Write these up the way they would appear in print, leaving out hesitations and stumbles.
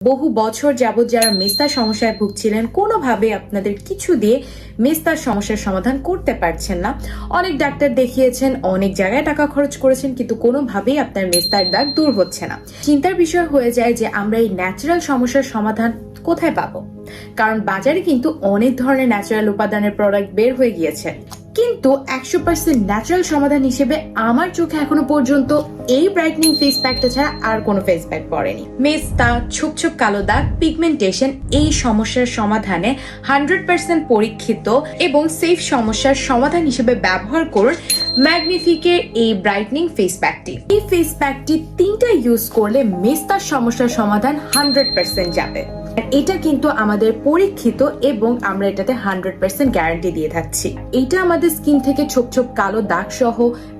বহু বছর যাবত যারা মেস্তার সমস্যায় ভুগছিলেন, কোনোভাবে আপনাদের কিছু দিয়ে মেস্তার সমস্যার সমাধান করতে পারছেন না। অনেক ডাক্তার দেখিয়েছেন, অনেক জায়গায় টাকা খরচ করেছেন, কিন্তু কোনোভাবেই আপনার মেস্তার দাগ দূর হচ্ছে না। চিন্তার বিষয় হয়ে যায় যে আমরা এই ন্যাচারাল সমস্যার সমাধান কোথায় পাবো, কারণ বাজারে কিন্তু অনেক ধরনের ন্যাচারাল উপাদানের প্রোডাক্ট বের হয়ে গিয়েছে, কিন্তু 100% ন্যাচারাল সমাধান হিসেবে আমার চোখে এখনো পর্যন্ত এই ব্রাইটনিং ফেস প্যাকটা ছাড়া আর কোনো ফেস প্যাক পড়েনি। মেস্তা, ছোপ ছোপ কালো দাগ, পিগমেন্টেশন এই সমস্যার সমাধানে 100% পরীক্ষিত এবং সেফ সমস্যার সমাধান হিসেবে ব্যবহার করুন ম্যাগনিফিকের এই ব্রাইটনিং ফেস প্যাকটি। এই ফেস প্যাকটি 3টা ইউজ করলে মেস্তার সমস্যার সমাধান 100% যাবে। এটা কিন্তু আমাদের পরীক্ষিত এবং আমরা এটাতে 100% গ্যারান্টি দিয়ে থাকছি। এটা আমাদের স্কিন থেকে ছোপ ছোপ কালো দাগ সহ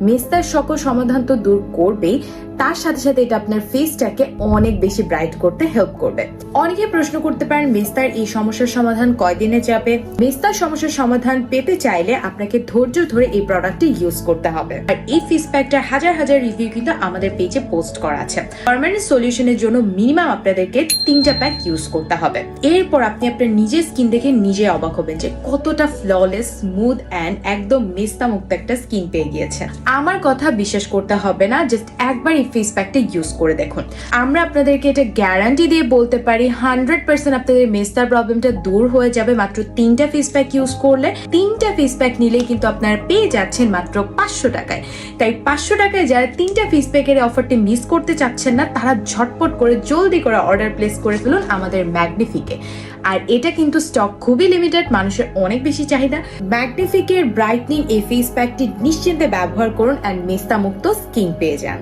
মেস্তার সকল সমাধান তো দূর করবেই, তার সাথে সাথে এটা আপনার ফেসটাকে অনেক বেশি ব্রাইট করতে হেল্প করবে। অনেকে প্রশ্ন করতে পারেন মেস্তার এই সমস্যার সমাধান কয়দিনে যাবে। মেস্তার সমস্যার সমাধান পেতে চাইলে আপনাকে ধৈর্য ধরে এই প্রোডাক্টটি ইউজ করতে হবে। আর এই ফেস প্যাকটার হাজার হাজার রিভিউ কিন্তু আমাদের পেজে পোস্ট করা আছে। পার্মানেন্ট সলিউশনের জন্য মিনিমাম আপনাদেরকে 3টা প্যাক ইউজ করতে হবে। এরপর আপনি আপনার নিজের স্কিন দেখে নিজে অবাক হবেন যে কতটা ফ্ললেস, স্মুথ এন্ড একদম মেস্তা মুক্ত একটা স্কিন পেয়ে গিয়েছে। আমার কথা বিশ্বাস করতে হবে না, জাস্ট একবার এই ফেস প্যাকটা ইউজ করে দেখুন। আমরা আপনাদেরকে এটা গ্যারান্টি দিয়ে বলতে পারি 100% আপনাদের মেস্তার প্রবলেমটা দূর হয়ে যাবে মাত্র 3টা ফেস প্যাক ইউজ করলে। 3টা ফেস প্যাক নিলেই কিন্তু আপনারা পেয়ে যাচ্ছেন মাত্র 500 টাকায়। তাই 500 টাকায় যারা 3টা ফেস প্যাকের অফারটি মিস করতে চাচ্ছেন না, তারা ঝটপট করে জলদি করে অর্ডার প্লেস করে ফেলুন আমাদের ম্যাগনিফিকে। আর এটা কিন্তু স্টক খুবই লিমিটেড, মানুষের অনেক বেশি চাহিদা। ম্যাগনিফিকের ব্রাইটনিং এই ফেস প্যাকটি নিশ্চিন্তে ব্যবহার করুন এন্ড মেস্তা মুক্ত স্কিন পেয়ে যান।